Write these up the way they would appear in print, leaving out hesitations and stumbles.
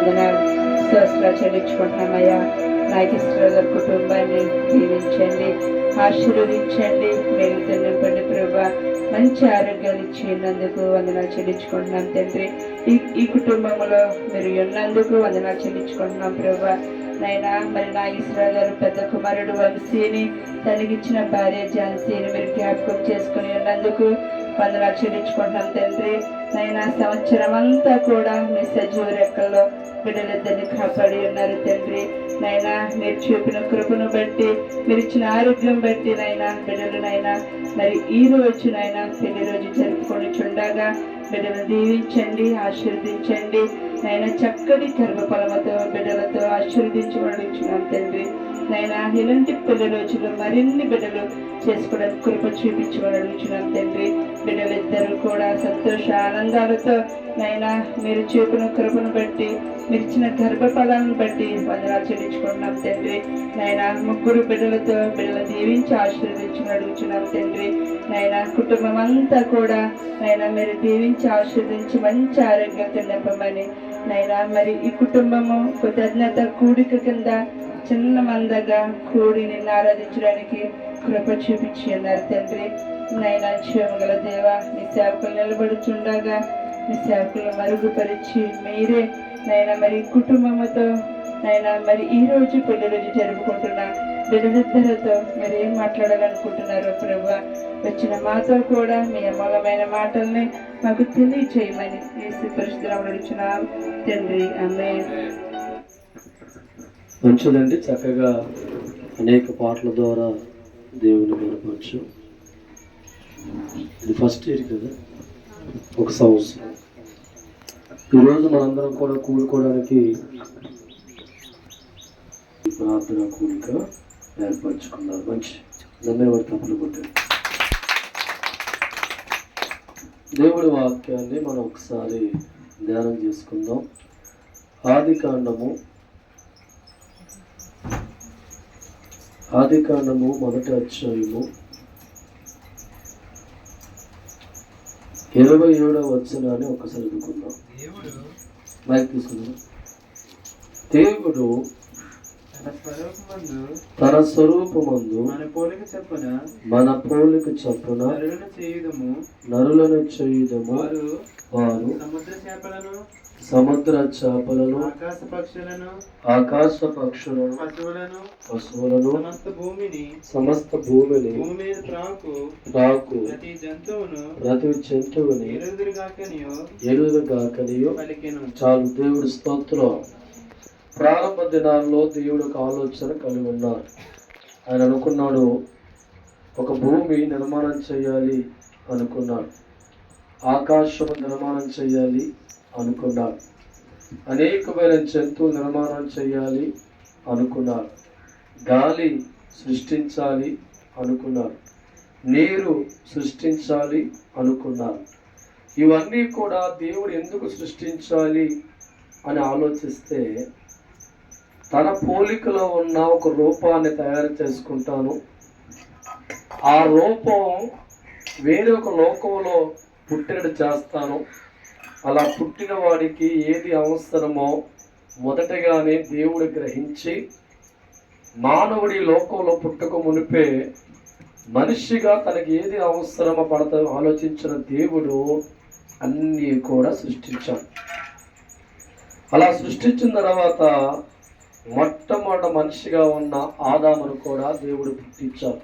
వందనాలు స్తోత్రాలు చెల్లించుకుంటున్నామయ్యా. నాకు ఇష్టల కుటుంబాన్ని దీవించండి, ఆశీర్వదించండి, మేలుతో నింపండి ప్రభా. మంచి ఆరోగ్యాలు ఇచ్చినందుకు వందనాలు చెల్లించుకుంటున్నాం తండ్రి. ఈ కుటుంబంలో మీరు ఉన్నందుకు వందనాలు చెల్లించుకుంటున్నాం ప్రభా. నైనా మరి నా ఇస్రాయేలు గారు పెద్ద కుమారుడు వంశీని, తనకిచ్చిన భార్య ఝాన్సీని మీరు జ్ఞాపకం చేసుకుని ఉన్నందుకు వందనాలు చెల్లించుకుంటున్నాం తండ్రి. నైనా సంవత్సరం అంతా కూడా మీ సజీవ రెక్కల్లో బిడ్డలిద్దరిని కాపాడి ఉన్నారు తండ్రి. నైనా మీరు చూపిన కృపను బట్టి, మీరు ఇచ్చిన ఆరోగ్యం బట్టి నైనా బిడ్డలు నైనా మరి ఈ రోజు నైనా పెళ్లి రోజు జరుపుకొని చుండగా బిడ్డలు దీవించండి, ఆశీర్వదించండి. నైనా చక్కటి గర్భఫలముతో బిడ్డలతో ఆశీర్వదించబడుచున్నాం తండ్రి. నైనా ఇలాంటి పెళ్లి రోజులు మరిన్ని బిడ్డలు చేసుకోవడానికి కృప చూపించమని అడుగుచున్నాం తండ్రి. బిడ్డలిద్దరూ కూడా సంతోష ఆనందాలతో నైనా మీరు చూపిన కృపను బట్టి, మీరు ఇచ్చిన గర్భఫలాన్ని బట్టి వందనాలు చెల్లించుకుంటున్నాం తండ్రి. నైనా ముగ్గురు బిడ్డలతో బిడ్డలు దీవించి ఆశీర్వదించమని అడుగుచున్నాం తండ్రి. నైనా కుటుంబం అంతా కూడా నైనా మీరు దీవించి ఆశీర్వదించి మంచి ఆరోగ్యంతో నింపమని నైనా మరి ఈ కుటుంబము కృతజ్ఞత కూడిక కింద చిన్న మందగా కూడి నిన్ను ఆరాధించడానికి కృప చూపించి ఉన్నారు తండ్రి. నైనా జీవగల దేవ, నీ సేవకులు నిలబడుచుండగా నీ సేవకులు మరుగుపరిచి మీరే నైనా మరి కుటుంబముతో నైనా మరి ఈ రోజు పెళ్లి రోజు జరుపుకుంటున్న బిడ్డలిద్దరితో మీరు ఏం మాట్లాడాలనుకుంటున్నారో ప్రభా, వచ్చిన మాతో కూడా మీ అమూలమైన మాటల్ని మాకు తెలియచేయమని యేసు పరిశుద్ధులను అడుగుచున్నాం తండ్రి. ఆమేన్. మంచిదండి. చక్కగా అనేక పాటల ద్వారా దేవుని కనపరచు. ఇది ఫస్ట్ ఇయర్ కదా, ఒక సంవత్సరం. ఈరోజు మనందరం కూడా కూడుకోవడానికి ప్రార్థన కూడిక ఏర్పరచుకున్నారు. మంచి నమ్మిన వారు తప్పులు కొట్టారు. దేవుడి వాక్యాన్ని మనం ఒకసారి ధ్యానం చేసుకుందాం. ఆదికాండము మొదటి అధ్యాయము 27వ వచనాన్ని ఒకసారి చదువుకుందాం. మైక్ తీసుకుందాం. దేవుడు తన స్వరూపమందు మన పోలిక చొప్పున నరులను చేయుదము. వారు సముద్ర చేపలను, ఆకాశ పక్షులను, పశువులను, సమస్త భూమిని, రాకు ప్రతి జంతువుని ఎరుదుగాకనియో. చాలు. దేవుడి స్తోత్రం. ప్రారంభ దినాల్లో దేవుడు ఒక ఆలోచన కలిగి ఉన్నారు. ఆయన అనుకున్నాడు, ఒక భూమి నిర్మాణం చేయాలి అనుకున్నాడు, ఆకాశం నిర్మాణం చేయాలి అనుకున్నాడు, అనేకమైన జంతువులు నిర్మాణం చేయాలి అనుకున్నాడు, గాలి సృష్టించాలి అనుకున్నాడు, నీరు సృష్టించాలి అనుకున్నాడు. ఇవన్నీ కూడా దేవుడు ఎందుకు సృష్టించాలి అని ఆలోచిస్తే, తన పోలికలో ఉన్న ఒక రూపాన్ని తయారు చేసుకుంటాను, ఆ రూపం వేరే ఒక లోకంలో పుట్టినట్టు చేస్తాను. అలా పుట్టిన వాడికి ఏది అవసరమో మొదటగానే దేవుడు గ్రహించి, మానవుడి లోకంలో పుట్టక మునిపే మనిషిగా తనకి ఏది అవసరమో పడతాయో ఆలోచించిన దేవుడు అన్నీ కూడా సృష్టించాడు. అలా సృష్టించిన తర్వాత మొట్టమొదటి మనిషిగా ఉన్న ఆదామును కూడా దేవుడు పుట్టించాడు.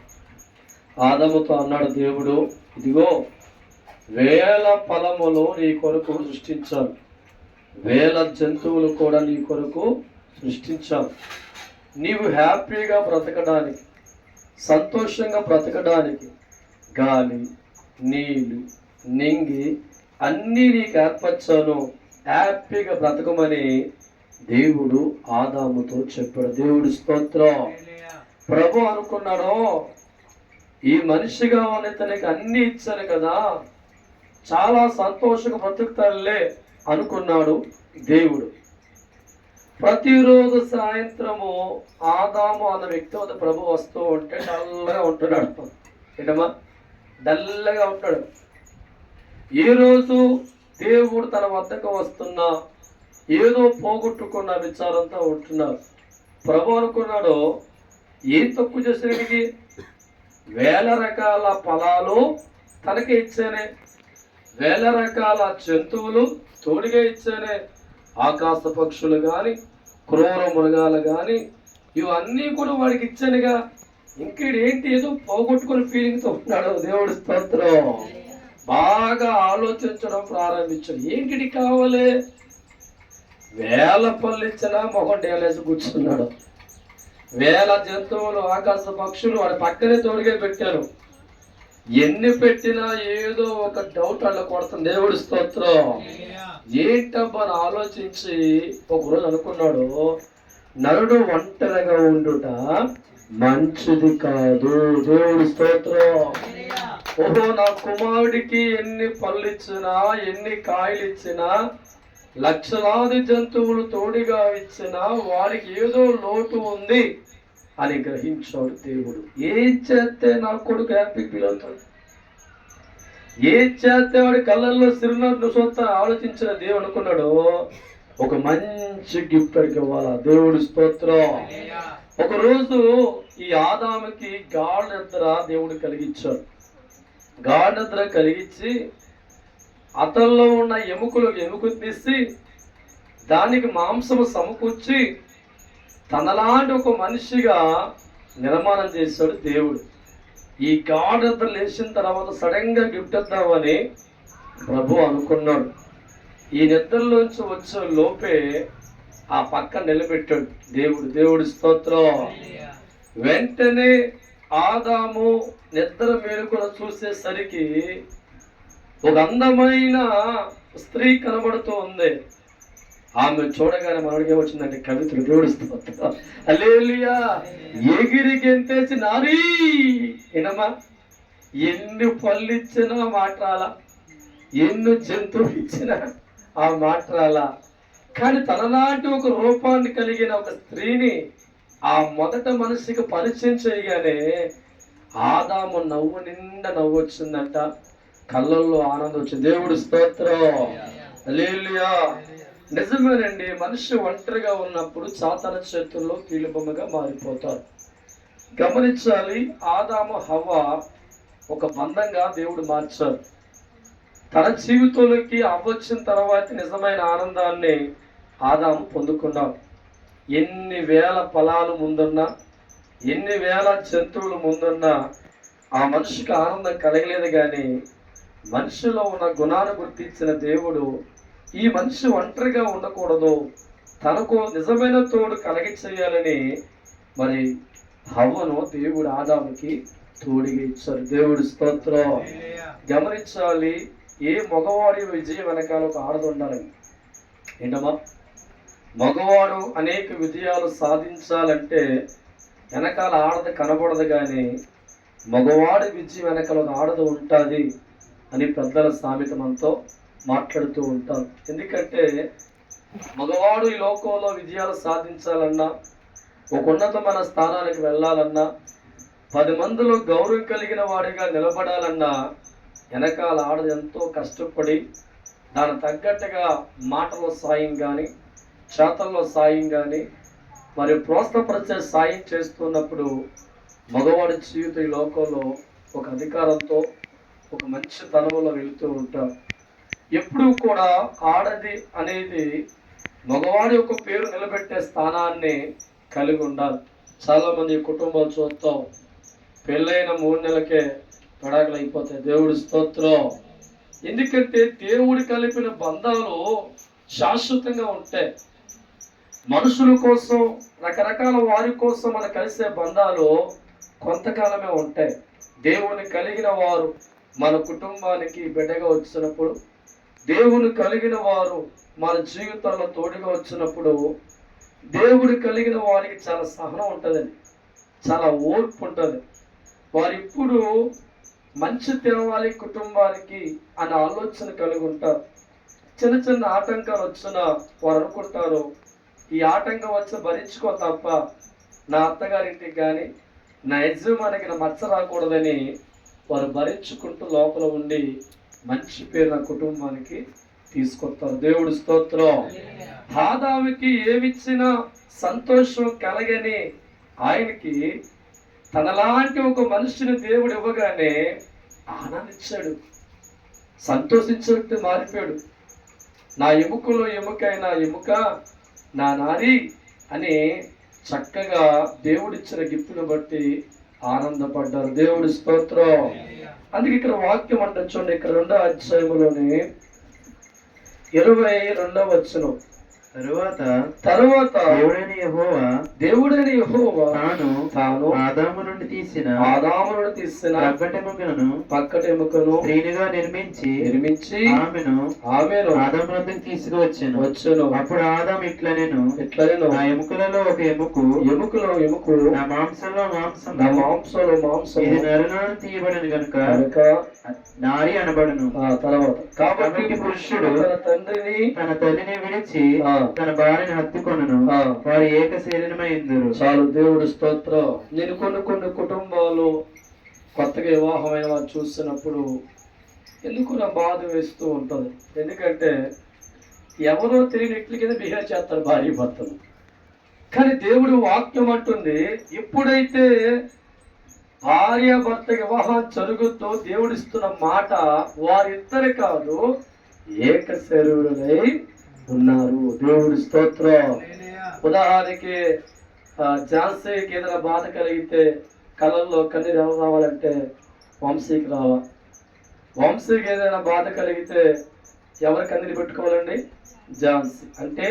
ఆదాముతో అన్నాడు దేవుడు, ఇదిగో 1000 ఫలములు నీ కొరకు సృష్టించాను, 1000 జంతువులు కూడా నీ కొరకు సృష్టించాను. నీవు హ్యాపీగా బ్రతకడానికి, సంతోషంగా బ్రతకడానికి గాలి, నీళ్ళు, నింగి అన్నీ నీకు ఏర్పరచాను, హ్యాపీగా బ్రతకమని దేవుడు ఆదాముతో చెప్పాడు. దేవుడి స్తోత్రం. ప్రభు అనుకున్నాడు, ఈ మనిషిగా ఉన్న తనకి అన్ని ఇచ్చాను కదా, చాలా సంతోషంగా బ్రతుకుతాడులే అనుకున్నాడు దేవుడు. ప్రతిరోజు సాయంత్రము ఆదాము అన్న వ్యక్తి వద్ద ప్రభు వస్తూ ఉంటే డల్గా ఉంటున్నాడు. ఏంటమ్మా? డల్గా ఉంటాడు. ఏ రోజు దేవుడు తన వద్దకు వస్తున్నా ఏదో పోగొట్టుకున్న విచారంతో ఉంటున్నారు. ప్రభు అనుకున్నాడు, ఏం తప్పు చేసేటికి వేల రకాల ఫలాలు తనకే ఇచ్చానే, వేల రకాల జంతువులు తోడుగా ఇచ్చానే, ఆకాశ పక్షులు కానీ క్రూర మృగాలు కానీ ఇవన్నీ కూడా వాడికి ఇచ్చానుగా, ఇంకేంటి ఏదో పోగొట్టుకునే ఫీలింగ్తో ఉన్నాడు. దేవుడి స్తోత్రం. బాగా ఆలోచించడం ప్రారంభించాడు. ఏంటి కావాలి? వేల పళ్ళు ఇచ్చినా మొహం డేలేసి కూర్చున్నాడు. వేల జంతువులు ఆకాశ పక్షులు వాడి పక్కనే తోడుగా పెట్టారు. ఎన్ని పెట్టినా ఏదో ఒక డౌట్ అలా కొడుతుంది. దేవుడి స్తోత్రం. ఏంటబ్బా అని ఆలోచించి ఒకరోజు అనుకున్నాడు, నరుడు ఒంటరిగా ఉండుట మంచిది కాదు. దేవుడి స్తోత్రం. ఓహో, నా కుమారుడికి ఎన్ని పళ్ళు ఇచ్చినా ఎన్ని కాయలు ఇచ్చినా లక్షలాది జంతువులు తోడుగా ఇచ్చినా వాడికి ఏదో లోటు ఉంది అని గ్రహించాడు దేవుడు. ఏం చేస్తే నా కొడుకు హ్యాపీ ఫీల్ అవుతాడు, ఏం చేస్తే వాడి కళ్ళల్లో సిరినట్టు సొంత ఆలోచించిన దేవుడు అనుకున్నాడు, ఒక మంచి గిఫ్ట్ అడిగి ఇవ్వాలా. దేవుడి స్తోత్రం. ఒకరోజు ఈ ఆదాముకి గాఢ నిద్ర దేవుడు కలిగించాడు. గాఢ నిద్ర కలిగించి అతల్లో ఉన్న ఎముకలు తీసి దానికి మాంసము సమకూర్చి తనలాంటి ఒక మనిషిగా నిర్మాణం చేశాడు దేవుడు. ఈ గాఢ నిద్ర లేచిన తర్వాత సడన్ గా గిఫ్ట్ ఇద్దామని ప్రభు అనుకున్నాడు. ఈ నిద్రలోంచి వచ్చే లోపే ఆ పక్క నిలబెట్టాడు దేవుడు. దేవుడి స్తోత్రం. వెంటనే ఆదాము నిద్ర మేలుకొని చూసేసరికి ఒక అందమైన స్త్రీ కనబడుతూ ఉంది. ఆమె చూడగానే మనకి వచ్చిందంటే కవితలు. దేవుడి స్తోత్రం. హల్లెలూయా. ఎగిరి గెంతేసి నారీ వినమా, ఎన్ని పళ్ళు ఇచ్చినా మాట్లాడాల, ఎన్ని జంతువులు ఇచ్చినా ఆ మాట్లాడాల. కానీ తనలాంటి ఒక రూపాన్ని కలిగిన ఒక స్త్రీని ఆ మొదట మనిషికి పరిచయం చేయగానే ఆదాము నవ్వు నిండా నవ్వు వచ్చిందంట, కళ్ళల్లో ఆనందం వచ్చింది. దేవుడి స్తోత్రం. హల్లెలూయా. నిజమేనండి, మనిషి ఒంటరిగా ఉన్నప్పుడు సాతాను చేతుల్లో కీలుబొమ్మగా మారిపోతారు. గమనించాలి, ఆదాము హవ్వ ఒక బంధంగా దేవుడు మార్చారు. తన జీవితంలోకి అవ్వొచ్చిన తర్వాత నిజమైన ఆనందాన్ని ఆదాము పొందుకున్నాడు. ఎన్ని వేల ఫలాలు ముందున్నా, ఎన్ని వేల జంతువులు ముందున్నా ఆ మనిషికి ఆనందం కలగలేదు. కానీ మనిషిలో ఉన్న గుణాన్ని గుర్తించిన దేవుడు ఈ మనిషి ఒంటరిగా ఉండకూడదు, తనకు నిజమైన తోడు కలిగి చేయాలని మరి హవ్వను దేవుడు ఆదాముకి తోడుగా ఇచ్చారు. దేవుడి స్తోత్రం. గమనించాలి, ఏ మగవాడి విజయం వెనకాల ఒక ఆడది ఉండాలని. ఏంటమ్మా, మగవాడు అనేక విజయాలు సాధించాలంటే వెనకాల ఆడది కనబడదు, కానీ మగవాడి విజయం వెనకాల ఒక ఆడది ఉంటుంది అని పెద్దల సామెత మనతో మాట్లాడుతూ ఉంటారు. ఎందుకంటే మగవాడు ఈ లోకంలో విజయాలు సాధించాలన్నా, ఒక ఉన్నతమైన స్థానానికి వెళ్ళాలన్నా, 10 మందిలో గౌరవం కలిగిన వాడిగా నిలబడాలన్నా వెనకాల ఆడది ఎంతో కష్టపడి దాని తగ్గట్టుగా మాటలో సాయం కానీ చేతల్లో సాయం కానీ మరి ప్రోత్సాహపరిచే సాయం చేస్తున్నప్పుడు మగవాడి జీవితం ఈ లోకంలో ఒక అధికారంతో ఒక మంచి తనములో వెళుతూ ఉంటారు. ఎప్పుడూ కూడా ఆడది అనేది మగవాడి యొక్క పేరు నిలబెట్టే స్థానాన్ని కలిగి ఉండాలి. చాలామంది కుటుంబాలు చూస్తాం, పెళ్ళైన 3 నెలలకే పడాకులు అయిపోతాయి. దేవుడి స్తోత్రం. ఎందుకంటే దేవుడు కలిపిన బంధాలు శాశ్వతంగా ఉంటాయి. మనుషుల కోసం, రకరకాల వారి కోసం మన కలిసే బంధాలు కొంతకాలమే ఉంటాయి. దేవుని కలిగిన వారు మన కుటుంబానికి బిడ్డగా వచ్చినప్పుడు, దేవుని కలిగిన వారు మన జీవితాల్లో తోడుగా వచ్చినప్పుడు, దేవుడు కలిగిన వారికి చాలా సహనం ఉంటుందండి, చాలా ఓర్పు ఉంటుంది. వారు ఇప్పుడు మంచి తెరవాలి కుటుంబానికి అనే ఆలోచన కలిగి ఉంటారు. చిన్న చిన్న ఆటంకాలు వచ్చినా వారు అనుకుంటారు, ఈ ఆటంకం వచ్చి భరించుకో తప్ప నా అత్తగారింటికి కానీ నా యజమానికి నా మచ్చ రాకూడదని వారు భరించుకుంటూ లోపల ఉండి మంచి పేరు నా కుటుంబానికి తీసుకొస్తారు. దేవుడి స్తోత్రం. ఆదాముకి ఏమిచ్చినా సంతోషం కలగని ఆయనకి తనలాంటి ఒక మనిషిని దేవుడు ఇవ్వగానే ఆనందించాడు, సంతోషించే మారిపోయాడు. నా ఎముకలో ఎముకైన ఎముక నా నారి అని చక్కగా దేవుడిచ్చిన గిఫ్ట్ను బట్టి ఆనందపడ్డారు. దేవుడి స్తోత్రం. అందుకే ఇక్కడ వాక్యం అంటే చూడండి, ఇక్కడ 2వ అధ్యాయంలోని 22వ వచనం. తరువాత దేవుడైన యెహోవా తాను ఆదాము నుండి తీసిన పక్కటెముకను స్త్రీనిగా నిర్మించి ఆమెను ఆదాము వద్దకు తీసుకువచ్చెను. అప్పుడు ఆదాము ఇట్లనెను, నా ఎముకలలో ఒక ఎముకలో ఎముకు, నా మాంసంలో మాంసం ఇది నరులను తీయబడిన గనుక నారి అనబడును. తర్వాత కాబట్టి పురుషుడు తన తల్లిని విడిచి తన భార్యను హత్తుకొనును, వారు ఏక శరీరమైందురు. చాలు. దేవుడు స్తోత్రం. నేను కొన్ని కుటుంబాలు కొత్తగా వివాహమైన వారు చూస్తున్నప్పుడు ఎందుకు నా బాధ వేస్తూ ఉంటుంది. ఎందుకంటే ఎవరో తెలియని వ్యక్తుల కింద బిహేవ్ చేస్తారు భార్య భర్తలు. కానీ దేవుడు వాక్యం అంటుంది, ఎప్పుడైతే భార్య భర్త వివాహం జరుగుతూ దేవుడిస్తున్న మాట వారిద్దరు కాదు, ఏక శరీరులై ఉన్నారు. దేవుడి స్తోత్రం. ఉదాహరణకి ఝాన్సీకి ఏదైనా బాధ కలిగితే కళ్ళల్లో కన్నీరు ఎవరు రావాలంటే వంశీకి రావా. వంశీకి ఏదైనా బాధ కలిగితే ఎవరు కన్నీరు పెట్టుకోవాలండి? ఝాన్సీ. అంటే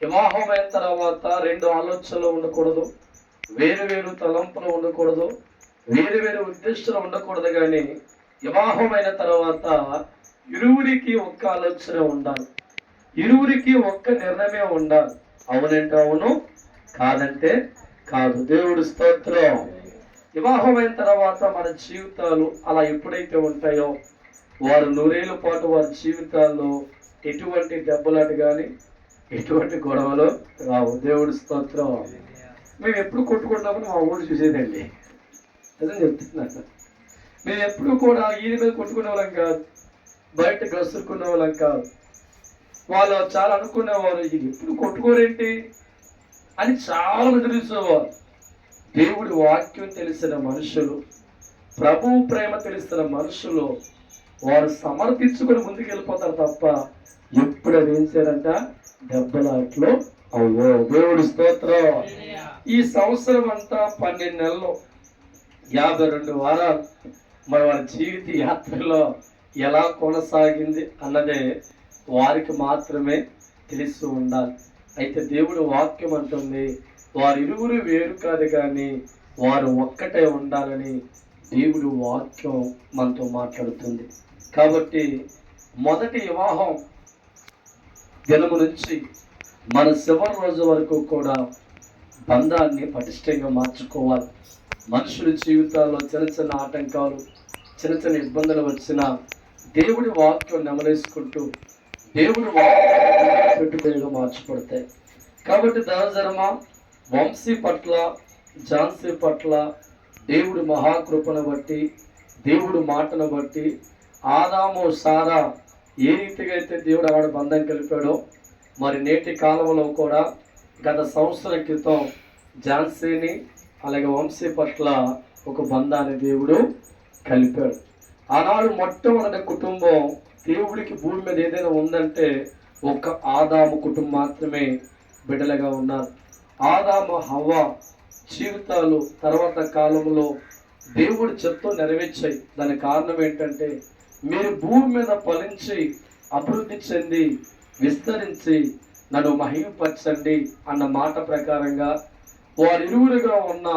వివాహం అయిన తర్వాత 2 ఆలోచనలు ఉండకూడదు, వేరు తలంపులు ఉండకూడదు, వేరు ఉద్దేశాలు ఉండకూడదు. కానీ వివాహం అయిన తర్వాత ఇరువురికి ఒక్క ఆలోచన ఉండాలి, ఇరువురికి ఒక్క నిర్ణయమే ఉండాలి. అవునంటే అవును, కాదంటే కాదు. దేవుడి స్తోత్రం. వివాహం అయిన తర్వాత మన జీవితాలు అలా ఎప్పుడైతే ఉంటాయో వారు 100 ఏళ్ల పాటు వారి జీవితాల్లో ఎటువంటి దెబ్బలాట కానీ ఎటువంటి గొడవలు రావు. దేవుడి స్తోత్రం. మేము ఎప్పుడు కొట్టుకుంటామని మా ఊరు చూసేదండి, అదే చెప్తున్నాను. మేము ఎప్పుడు కూడా ఈయన మీద కొట్టుకునే వాళ్ళం కాదు, బయట గసురుకునే వాళ్ళం కాదు. వాళ్ళు చాలా అనుకునేవారు, ఇది ఎప్పుడు కొట్టుకోరేంటి అని చాలా మంది చూసేవారు. దేవుడి వాక్యం తెలిసిన మనుషులు, ప్రభువు ప్రేమ తెలిసిన మనుషులు వారు సమర్పించుకొని ముందుకు వెళ్ళిపోతారు తప్ప ఎప్పుడు అది ఏం చేయాలంట, దెబ్బలాట్లో అవ్వో. దేవుడి స్తోత్రం. ఈ సంవత్సరం అంతా 12 నెలలు 52 వారాలు మన వారి జీవిత యాత్రలో ఎలా కొనసాగింది అన్నదే వారికి మాత్రమే తెలుస్తూ ఉండాలి. అయితే దేవుడు వాక్యం అంటుంది, వారు ఇరువురు వేరు కాదు కానీ వారు ఒక్కటే ఉండాలని దేవుడు వాక్యం మనతో మాట్లాడుతుంది. కాబట్టి మొదటి వివాహం దినము నుంచి మన చివరి రోజు వరకు కూడా బంధాన్ని పటిష్టంగా మార్చుకోవాలి. మనుషుల జీవితాల్లో చిన్న ఆటంకాలు, చిన్న ఇబ్బందులు వచ్చినా దేవుడి వాక్యం నెమలేసుకుంటూ దేవుడి వాక్యం పెట్టుకునేగా మార్చబడతాయి. కాబట్టి దహజరమ వంశీ పట్ల, ఝాన్సీ పట్ల దేవుడి మహాకృపను బట్టి, దేవుడి మాటను బట్టి, ఆదాము సారా ఏ రీతిగా అయితే దేవుడు ఆవిడ బంధం కలిపాడో మరి నేటి కాలంలో కూడా గత సంవత్సరం క్రితం ఝాన్సీని అలాగే వంశీ పట్ల ఒక బంధాన్ని దేవుడు కలిపాడు. ఆనాడు మొట్టమొదటి కుటుంబం దేవుడికి భూమి మీద ఏదైనా ఉందంటే ఒక్క ఆదాము కుటుంబం మాత్రమే బిడ్డలుగా ఉన్నారు. ఆదాము హవ్వ జీవితాలు తర్వాత కాలంలో దేవుడి చెప్తూ నెరవేర్చాయి. దానికి కారణం ఏంటంటే, మీరు భూమి మీద ఫలించి అభివృద్ధి చెంది విస్తరించి నన్ను మహిమపరచండి అన్న మాట ప్రకారంగా వారిరువురుగా ఉన్న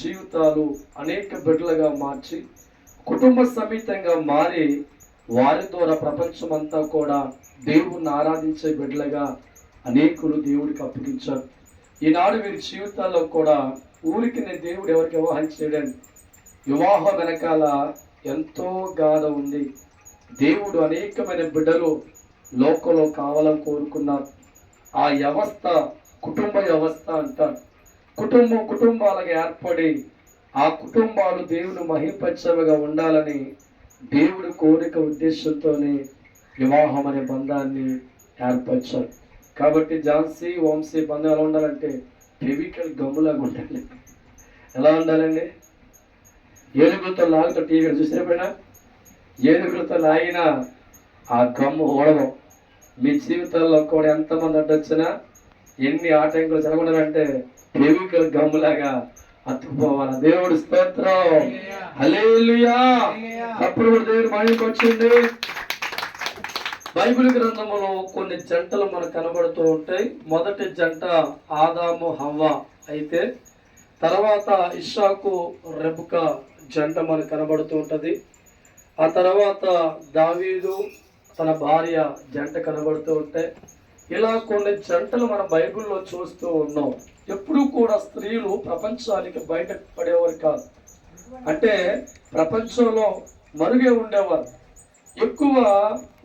జీవితాలు అనేక బిడ్డలుగా మార్చి కుటుంబ సమేతంగా మారి వారి ద్వారా ప్రపంచమంతా కూడా దేవుణ్ణి ఆరాధించే బిడ్డలుగా అనేకులు దేవుడికి అప్పగించారు. ఈనాడు వీరి జీవితాల్లో కూడా ఊరికి నేను దేవుడు ఎవరికి వివాహం చేయడండి, వివాహం వెనకాల ఎంతో గాథ ఉంది. దేవుడు అనేకమైన బిడ్డలు లోకంలో కావాలని కోరుకున్నారు. ఆ వ్యవస్థ కుటుంబ వ్యవస్థ అంటారు. కుటుంబాలుగా ఏర్పడి ఆ కుటుంబాలు దేవుని మహిమపరచగా ఉండాలని దేవుడి కోరిక ఉద్దేశంతోనే వివాహం అనే బంధాన్ని ఏర్పరిచారు. కాబట్టి ఝాన్సీ వంశీ బంధం ఎలా ఉండాలంటే ఫెవికల్ గమ్ములాగా ఉండాలి. ఎలా ఉండాలండి? ఏనుగులతో లాగుతో టీవీ చూసినప్పుడైనా ఏనుగులతో లాగిన ఆ గమ్ము ఓడడం. మీ జీవితాల్లో కూడా ఎంతమంది అడ్డొచ్చినా ఎన్ని ఆటంకులు జరగడాలంటే ఫెవికల్ గమ్ములాగా అతుకుపోవాలి. దేవుడి స్తోత్రం, హల్లెలూయా. అప్పుడు కూడా దేవుడు మహిమకు వచ్చింది. బైబిల్ గ్రంథంలో కొన్ని జంటలు మనకు కనబడుతూ ఉంటాయి. మొదటి జంట ఆదాము హవ్వ అయితే, తర్వాత ఇస్సాకు రెబెకా జంట మనకు కనబడుతూ ఉంటుంది. ఆ తర్వాత దావీదు తన భార్య జంట కనబడుతూ ఉంటాయి. ఇలా కొన్ని జంటలు మన బైబిల్లో చూస్తూ ఉన్నాం. ఎప్పుడూ కూడా స్త్రీలు ప్రపంచానికి బయట పడేవారు కాదు. అంటే ప్రపంచంలో మరుగే ఉండేవారు. ఎక్కువ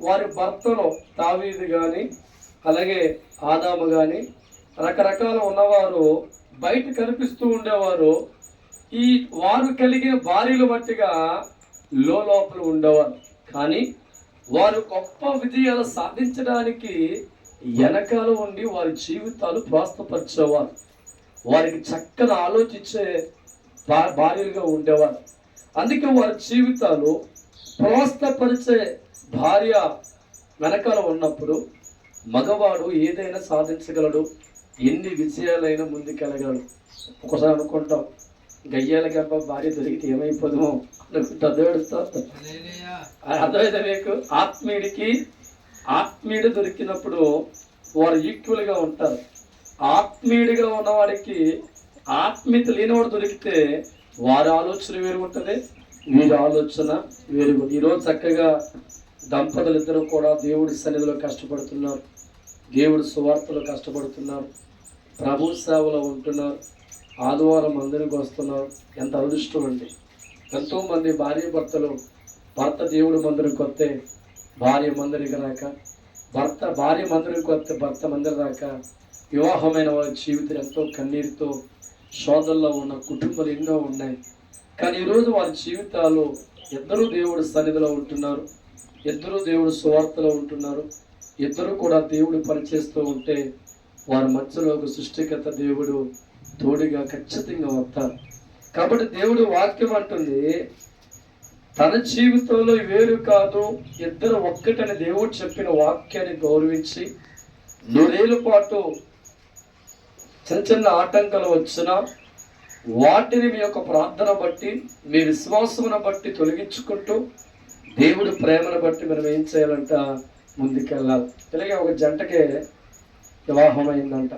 వారి భర్తలో దావీదు కానీ అలాగే ఆదాము కానీ రకరకాల ఉన్నవారు బయట కనిపిస్తూ ఉండేవారు. ఈ వారు కలిగిన భార్యలు బట్టిగా లోపల ఉండేవారు. కానీ వారు గొప్ప విజయాలు సాధించడానికి వెనకాల ఉండి వారి జీవితాలు ప్రోత్సహించేవారు. వారికి చక్కగా ఆలోచించే భార్యలుగా ఉండేవారు. అందుకే వారి జీవితాలు ప్రోత్సాహపరిచే భార్య వెనకాల ఉన్నప్పుడు మగవాడు ఏదైనా సాధించగలడు, ఎన్ని విజయాలైనా ముందుకెళ్ళగలడు. ఒకసారి అనుకుంటాం, గయ్యాల గర్భ భార్య దొరికితే ఏమైపోదుమో అనుకుంటా. దేవుడితో అర్థమైతే మీకు? ఆత్మీయుడు దొరికినప్పుడు వారు ఈక్వల్గా ఉంటారు. ఆత్మీయుడిగా ఉన్నవాడికి ఆత్మీయత లేనివాడు దొరికితే వారి ఆలోచన వేరు ఉంటుంది, వీరి ఆలోచన వేరు. ఈరోజు చక్కగా దంపతులు ఇద్దరు కూడా దేవుడి సన్నిధిలో కష్టపడుతున్నారు, దేవుడి సువార్తలో కష్టపడుతున్నారు, ప్రభు సేవలో ఉంటున్నారు, ఆదివారం మందిరికి వస్తున్నారు. ఎంత అదృష్టం అండి! ఎంతోమంది భర్త దేవుడి మందిరికి వస్తే భార్య మందిరికి రాక, భార్య మందిరికి వస్తే భర్త మందిరం రాక, వివాహమైన వారి జీవితం ఎంతో కన్నీరుతో శోధనలో ఉన్న కుటుంబాలు ఎన్నో ఉన్నాయి. కానీ ఈరోజు వారి జీవితాలు ఇద్దరు దేవుడి సన్నిధిలో ఉంటున్నారు, ఇద్దరు దేవుడు సువార్తలో ఉంటున్నారు, ఇద్దరు కూడా దేవుడు పనిచేస్తూ ఉంటే వారి మధ్యలో ఒక సృష్టికర్త దేవుడు తోడుగా ఖచ్చితంగా వస్తారు. కాబట్టి దేవుడు వాక్యం అంటుంది, తన జీవితంలో వేరు కాదు, ఇద్దరు ఒక్కటని దేవుడు చెప్పిన వాక్యాన్ని గౌరవించి 100 ఏళ్ల పాటు చిన్న చిన్న ఆటంకాలు వచ్చినా వాటిని మీ యొక్క ప్రార్థన బట్టి, మీ విశ్వాసమును బట్టి తొలగించుకుంటూ దేవుడి ప్రేమను బట్టి మనం ఏం చేయాలంట? ముందుకెళ్ళాలి. ఇలాగే ఒక జంటకే వివాహం అయిందంట.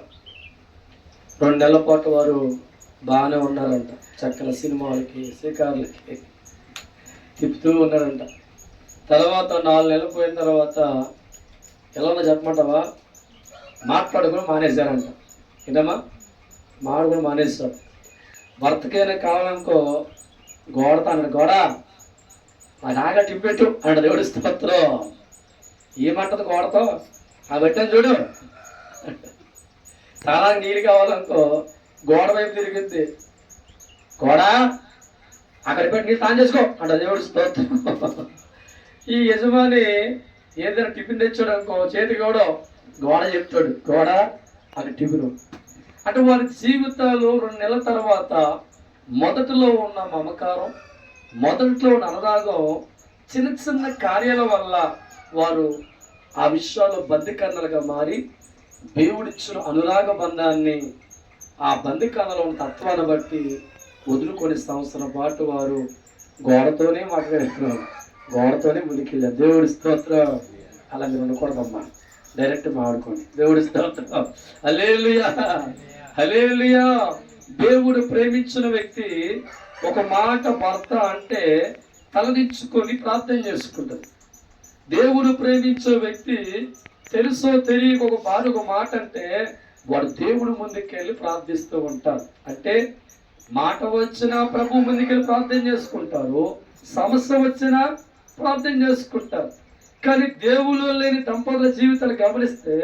2 నెలల పాటు వారు బాగానే ఉన్నారంట. చక్కల సినిమాలకి షికార్లకి తిప్పుతూ ఉన్నారంట. తర్వాత 4 నెలలు పోయిన తర్వాత ఎలా ఉన్నా చెప్పమంటావా? మాట్లాడుకుని మానేశారంట. ఏంటమ్మా? మాట్లాడుకుని మానేస్తారు. భర్తకైనా కావాలనుకో గోడతాను, గోడ నాగా టిప్పెట్టు అంట. దేవుడి స్తోత్రం. ఏమంటది గోడతో? ఆ పెట్టని చూడు. చాలా నీళ్ళు కావాలనుకో గోడ వైపు తిరిగింది, గోడ అక్కడ పెట్టి నీళ్ళు తాను చేసుకో అంట. దేవుడి స్తోత్రం. ఈ యజమాని ఏదైనా టిఫిన్ తెచ్చాడు అనుకో, చేతికి గోడ చెప్తాడు, గోడ అక్కడ టిఫిన్. అంటే వారి జీవితాలు 2 నెలల తర్వాత మొదటిలో ఉన్న మమకారం, మొదట్లో ఉన్న అనురాగం చిన్న చిన్న కార్యాల వల్ల వారు ఆ విషయాల్లో బందికన్నలుగా మారి దేవుడిచ్చిన అనురాగ బంధాన్ని, ఆ బందికన్నలో ఉన్న తత్వాన్ని బట్టి వదులుకొని సంవత్సరం పాటు వారు గోడతోనే మాట్లాడుతున్నారు, గోడతోనే ముందుకెళ్ళారు. దేవుడి స్తోత్రం. అలా మీరు ఉండకూడదమ్మా, డైరెక్ట్ మాట్లాడుకోండి. దేవుడి స్తోత్రం. హల్లెలూయా, హల్లెలూయా. దేవుడు ప్రేమించిన వ్యక్తి ఒక మాట భర్త అంటే తలదించుకొని ప్రార్థన చేసుకుంటారు. దేవుడు ప్రేమించే వ్యక్తి తెలుసో తెలియక ఒక భార్య ఒక మాట అంటే వాడు దేవుడు ముందుకెళ్ళి ప్రార్థిస్తూ ఉంటారు. అంటే మాట వచ్చినా ప్రభు ముందుకెళ్ళి ప్రార్థన చేసుకుంటారు, సమస్య వచ్చినా ప్రార్థన చేసుకుంటారు. కానీ దేవుళ్ళు లేని దంపతుల జీవితాలు గమనిస్తే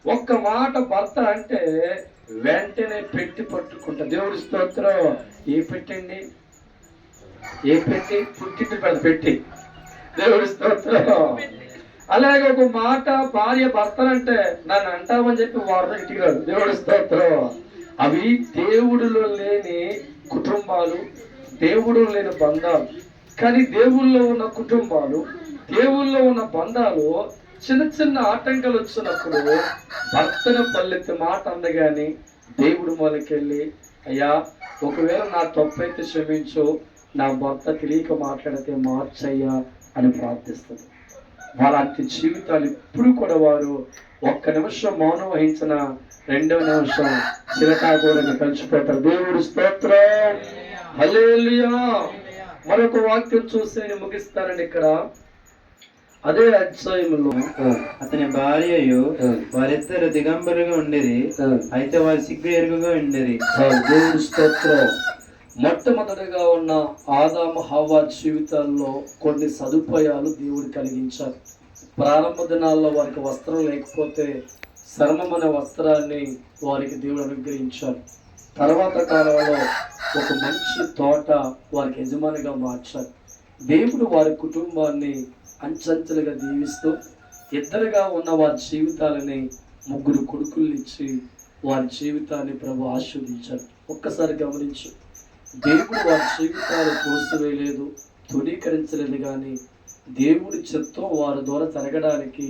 ఒక్క మాట భర్త అంటే వెంటనే పెట్టి పట్టుకుంటారు. దేవుడి స్తోత్రం. ఏ పెట్టండి? ఏ పెట్టి? పుట్టింటి పెద్ద పెట్టి. దేవుడి స్తోత్రం. అలాగే ఒక మాట భార్య భర్తనంటే నన్ను అంటామని చెప్పి వారు ఇంటికి రాదు. దేవుడి స్తోత్రం. అవి దేవుడిలో లేని కుటుంబాలు, దేవుడిలో లేని బంధాలు. కానీ దేవుళ్ళో ఉన్న కుటుంబాలు, దేవుళ్ళో ఉన్న బంధాలు చిన్న చిన్న ఆటంకాలు వచ్చినప్పుడు భర్తను పల్లెత్తి మాట అందగాని దేవుడు మొదలుకెళ్ళి, అయ్యా ఒకవేళ నా తప్పైతే క్షమించు, నా భర్త తెలియక మాట్లాడితే మార్చయ్యా అని ప్రార్థిస్తుంది. వాళ్ళంటి జీవితాలు ఇప్పుడు కూడా వారు ఒక్క నిమిషం మౌనం వహించిన రెండవ నిమిషం చిరకాగోరని కలిసిపోతారు. దేవుడు స్తోత్రం. హల్లెలూయా. మరొక వాక్యం చూసి నేను ముగిస్తానండి. ఇక్కడ అదే అధ్యాయంలో అతని భార్యయు వారిద్దరు దిగంబరుగా ఉండేది, అయితే వారి సిగ్గు ఎరుగుగా ఉండేది. దేవుడు స్తోత్రం. మొట్టమొదటిగా ఉన్న ఆదాము హవ్వ జీవితాల్లో కొన్ని సదుపాయాలు దేవుడు కలిగించారు. ప్రారంభ దినాల్లో వారికి వస్త్రం లేకపోతే చర్మం అనే వస్త్రాన్ని వారికి దేవుడు అనుగ్రహించారు. తర్వాత కాలంలో ఒక మంచి తోట వారికి యజమానిగా మార్చారు. దేవుడు వారి కుటుంబాన్ని అంచెంచెలుగా దీవిస్తూ ఇద్దరుగా ఉన్న వారి జీవితాలని ముగ్గురు కొడుకుల్ని ఇచ్చి వారి జీవితాన్ని ప్రభు ఆశీర్వదించారు. ఒక్కసారి గమనించు, దేవుడు వారి జీవితాలు కోసివేయలేదు, తృణీకరించలేదు. కానీ దేవుడి చిత్తం వారి ద్వారా జరగడానికి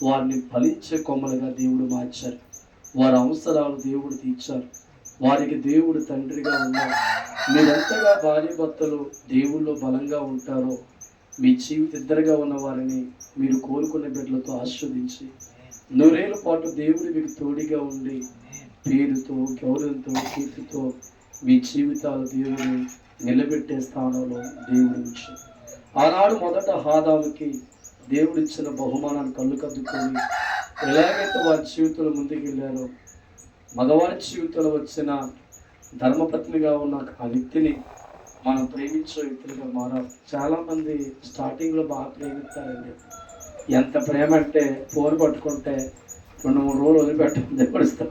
వారిని ఫలించే కొమ్మలుగా దేవుడు మార్చారు. వారి అవసరాలు దేవుడు తీర్చారు. వారికి దేవుడు తండ్రిగా ఉన్నారు. మీరెంతగా భార్య భర్తలు దేవుళ్ళు బలంగా ఉంటారో మీ జీవిత ఇద్దరుగా ఉన్న వారిని మీరు కోరుకునే బిడ్డలతో ఆస్వాదించి నూరేళ్ల పాటు దేవుడు మీకు తోడిగా ఉండి పేరుతో, గౌరవంతో, కీర్తితో మీ జీవితాలు దేవుడు నిలబెట్టే స్థానంలో దేవుడు ఉంచి ఆనాడు మొదట ఆదాముకి దేవుడు ఇచ్చిన బహుమానాన్ని కళ్ళు కద్దుకొని ఎలాగైతే వారి జీవితంలో ముందుకు వెళ్ళారో మగవారి జీవితంలో వచ్చిన ధర్మపత్నిగా ఉన్న ఆ వ్యక్తిని మనం ప్రేమించే వ్యక్తులుగా మారాలి. చాలామంది స్టార్టింగ్లో బాగా ప్రేమిస్తారండి. ఎంత ప్రేమ అంటే ఫోన్ పట్టుకుంటే 2-3 రోజులు వదిలిపెట్టడం దేవుడిస్తాం.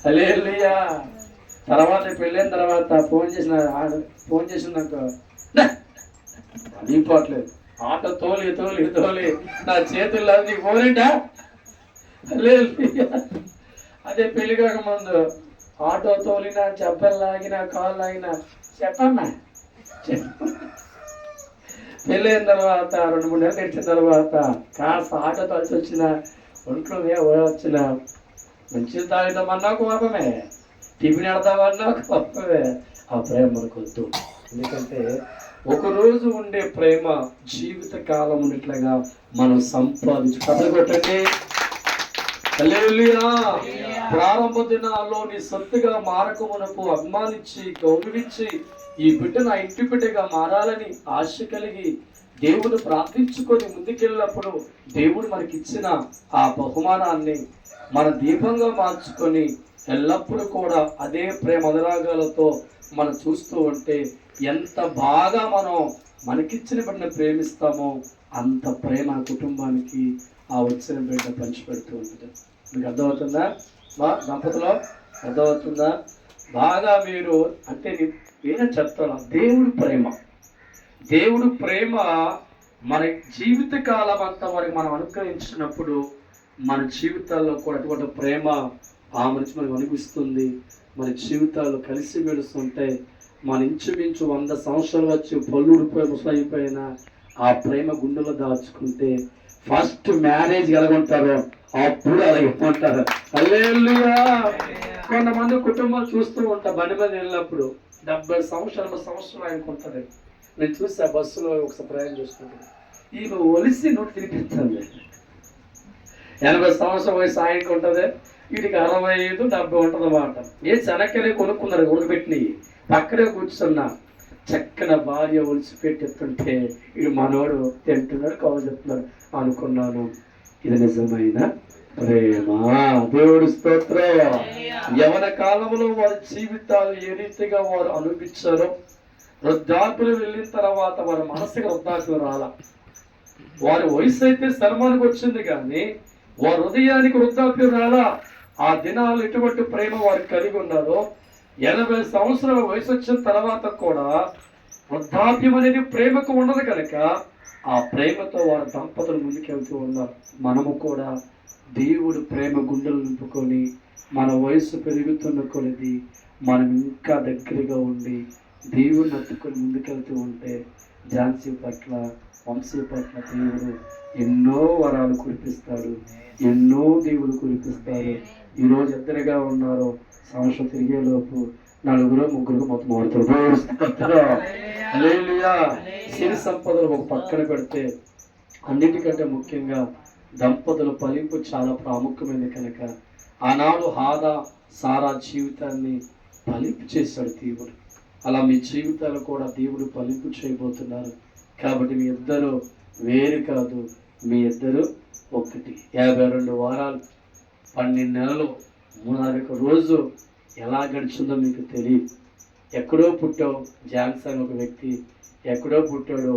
హల్లెలూయా. తర్వాత పెళ్ళైన తర్వాత ఫోన్ చేసినాక అడిగిపోవట్లేదు. ఆటో తోలి నా చేతుల్లో నీకు ఫోనేంటా. హల్లెలూయా. అదే పెళ్లి కాక ముందు ఆటో తోలినా, చెప్పలు లాగినా, కాళ్ళు లాగినా చెప్పమ్మా పెళ్ళైన తర్వాత 2-3 నెలలు గడిచిన తర్వాత కాస్త ఆటో తలిసి వచ్చిన ఒంట్లో వచ్చిన మంచి తాగుతామన్నా కోపమే, టిఫిన్ ఆడతామన్నా కోపమే. ఆ ప్రేమ మనకు వద్దు. ఎందుకంటే ఒకరోజు ఉండే ప్రేమ జీవిత కాలం ఉన్నట్లుగా మనం సంపాదించు. కథలు కొట్టండి. హల్లెలూయా. ప్రారంభ దినాల్లో నీ సొత్తుగా మారకమునకు అభిమానించి గౌరవించి ఈ బిడ్డ నా ఇంటి బిడ్డగా మారాలని ఆశ కలిగి దేవుడు ప్రార్థించుకొని ముందుకెళ్ళినప్పుడు దేవుడు మనకిచ్చిన ఆ బహుమానాన్ని మన దీపంగా మార్చుకొని ఎల్లప్పుడూ కూడా అదే ప్రేమ అనురాగాలతో మనం చూస్తూ ఉంటే ఎంత బాగా మనం మనకిచ్చిన బిడ్డను ప్రేమిస్తామో అంత ప్రేమ కుటుంబానికి ఆ వచ్చిన బిడ్డ పంచిపెడుతూ ఉంటుంది. మీకు అర్థమవుతుందా? మా దంపతులు అర్థమవుతుందా? బాగా మీరు అంటే నేనే చెప్తాను. దేవుడు ప్రేమ మన జీవిత కాలం అంతా వారికి మనం అనుగ్రహించినప్పుడు మన జీవితాల్లో కూడా అటువంటి ప్రేమ ఆ మనిషి మనకు అనిపిస్తుంది. మన జీవితాల్లో కలిసి మెలుస్తుంటే మన ఇంచుమించు 100 సంవత్సరాలు వచ్చి పళ్ళు ఊడిపోయి ముసలైపోయిన ఆ ప్రేమ గుండెలో దాచుకుంటే ఫస్ట్ మ్యారేజ్ ఎలాగుంటారో అప్పుడు అలాగే ఉంటారు. హల్లెలూయా. కొంతమంది కుటుంబాలు చూస్తూ ఉంటా బండి మీద వెళ్ళినప్పుడు 70 సంవత్సరాలు ఆయనకుంటుంది. నేను చూసి ఆ బస్సులో ఒకసారి ప్రయాణం చూసుకుంటాను. ఈమె ఒలిసి నోటి తినిపిస్తుంది. 80 సంవత్సరం వయసు ఆయనకు ఉంటుంది, వీటికి 65-70 ఉంటుంది అన్నమాట. ఏ శనక్కలే కొనుక్కున్నారు ఉడకబెట్టినవి. పక్కనే కూర్చున్నా చక్కన భార్య ఒలిసి పెట్టెత్తుంటే ఇది మనోడు తింటున్నాడు, కవర్ చెప్తున్నాడు అనుకున్నాను. ఇది నిజమైన ప్రేమ. దేవుడి స్తోత్రం. యవన కాలంలో వారి జీవితాలు ఏ రీతిగా వారు అనుభవించారో వృద్ధాప్యులు వెళ్ళిన తర్వాత వారి మనసుకి వృద్ధాప్యం రాల. వారి వయసు అయితే శర్మానికి వచ్చింది కానీ వారి హృదయానికి వృద్ధాప్యం రాలా. ఆ దినాలు ఎటువంటి ప్రేమ వారు కలిగి ఉన్నారో 80 సంవత్సరాల వయసు వచ్చిన తర్వాత కూడా వృద్ధాప్యం అనేది ప్రేమకు ఉండదు కనుక ఆ ప్రేమతో వారి దంపతులు ముందుకెళ్తూ ఉన్నారు. మనము కూడా దేవుడు ప్రేమ గుండెలు నింపుకొని మన వయసు పెరుగుతున్న కొలది మనం ఇంకా దగ్గరగా ఉండి దేవుడిని హత్తుకొని ముందుకెళ్తూ ఉంటే ఝాన్సీ పట్ల, వంశీ పట్ల దేవుడు ఎన్నో వరాలు కురిపిస్తాడు, ఎన్నో దేవుడు కురిపిస్తాడు. ఈరోజు ఇద్దరుగా ఉన్నారు, సంవత్సరం తిరిగేలోపు నలుగురు ముగ్గురు మొత్తం ఆడుతారు. సిరి సంపదలు ఒక పక్కన పెడితే అన్నిటికంటే ముఖ్యంగా దంపతుల ఫలింపు చాలా ప్రాముఖ్యమైనది కనుక ఆనాడు హాదా సారా జీవితాన్ని ఫలింపు చేశాడు దేవుడు. అలా మీ జీవితాలు కూడా దేవుడు ఫలింపు చేయబోతున్నారు. కాబట్టి మీ ఇద్దరు వేరు కాదు, మీ ఇద్దరు ఒకటి. 52 వారాలు 12 నెలలు 3 రోజు ఎలా గడిచిందో మీకు తెలియదు. ఎక్కడో పుట్టావు ఝాన్సీ అని ఒక వ్యక్తి, ఎక్కడో పుట్టాడు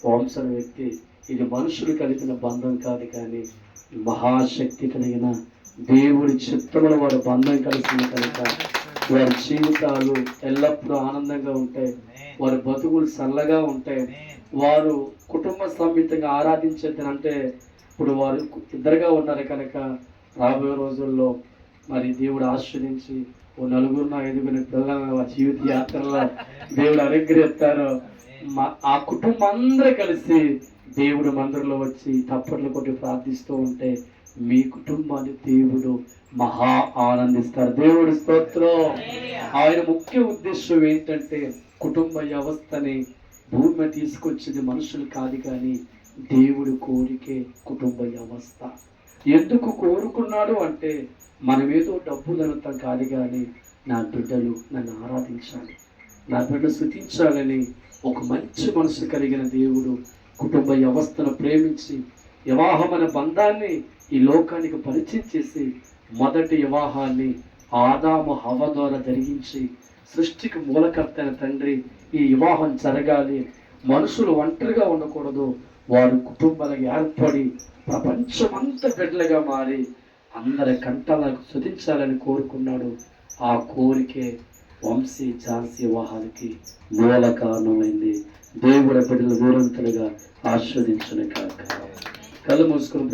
వంశీ అనే వ్యక్తి. ఇది మనుషులు కలిపిన బంధం కాదు, కానీ మహాశక్తి కలిగిన దేవుడి చిత్తముల వారి బంధం కలిసింది కనుక వారి జీవితాలు ఎల్లప్పుడూ ఆనందంగా ఉంటాయి, వారి బతుకులు చల్లగా ఉంటాయి. వారు కుటుంబ సమేతంగా ఆరాధించేది ఇప్పుడు వారు ఇద్దరుగా ఉన్నారు కనుక రాబోయే రోజుల్లో మరి దేవుడు ఆశ్రయించి ఓ 4-5 పిల్లలను ఆ జీవిత యాత్రలో దేవుడు అనుగ్రహిస్తారు. ఆ కుటుంబం అందరూ కలిసి దేవుడు మందిరంలో వచ్చి తప్పట్లు కొట్టి ప్రార్థిస్తూ ఉంటే మీ కుటుంబాన్ని దేవుడు మహా ఆనందిస్తారు. దేవుడి స్తోత్రం. ఆయన ముఖ్య ఉద్దేశం ఏంటంటే కుటుంబ వ్యవస్థని భూమి మీద తీసుకొచ్చింది మనుషులు కాదు, కానీ దేవుడి కోరికే కుటుంబ వ్యవస్థ. ఎందుకు కోరుకున్నాడు అంటే మనమేదో డబ్బు ధనతం కాదు, కానీ నా బిడ్డలు నన్ను ఆరాధించాలి, నా బిడ్డలు స్తుతించాలని ఒక మంచి మనసు కలిగిన దేవుడు కుటుంబ వ్యవస్థను ప్రేమించి వివాహం అనే బంధాన్ని ఈ లోకానికి పరిచయం చేసి మొదటి వివాహాన్ని ఆదాము హవ్వ ద్వారా జరిగించి సృష్టికి మూలకర్త అయిన తండ్రి ఈ వివాహం జరగాలి, మనుషులు ఒంటరిగా ఉండకూడదు, వారు కుటుంబాలకు ఏర్పడి ప్రపంచమంతా బిడ్డలుగా మారి అందరి కంటాలకు స్తుతించాలని కోరుకున్నాడు. ఆ కోరికే వంశీ ఝాన్సీ వివాహానికి మూల కారణమైంది. దేవుడి బిడ్డలు దూరంతలుగా ఆస్వాదించని కాక కళ్ళు మూసుకుని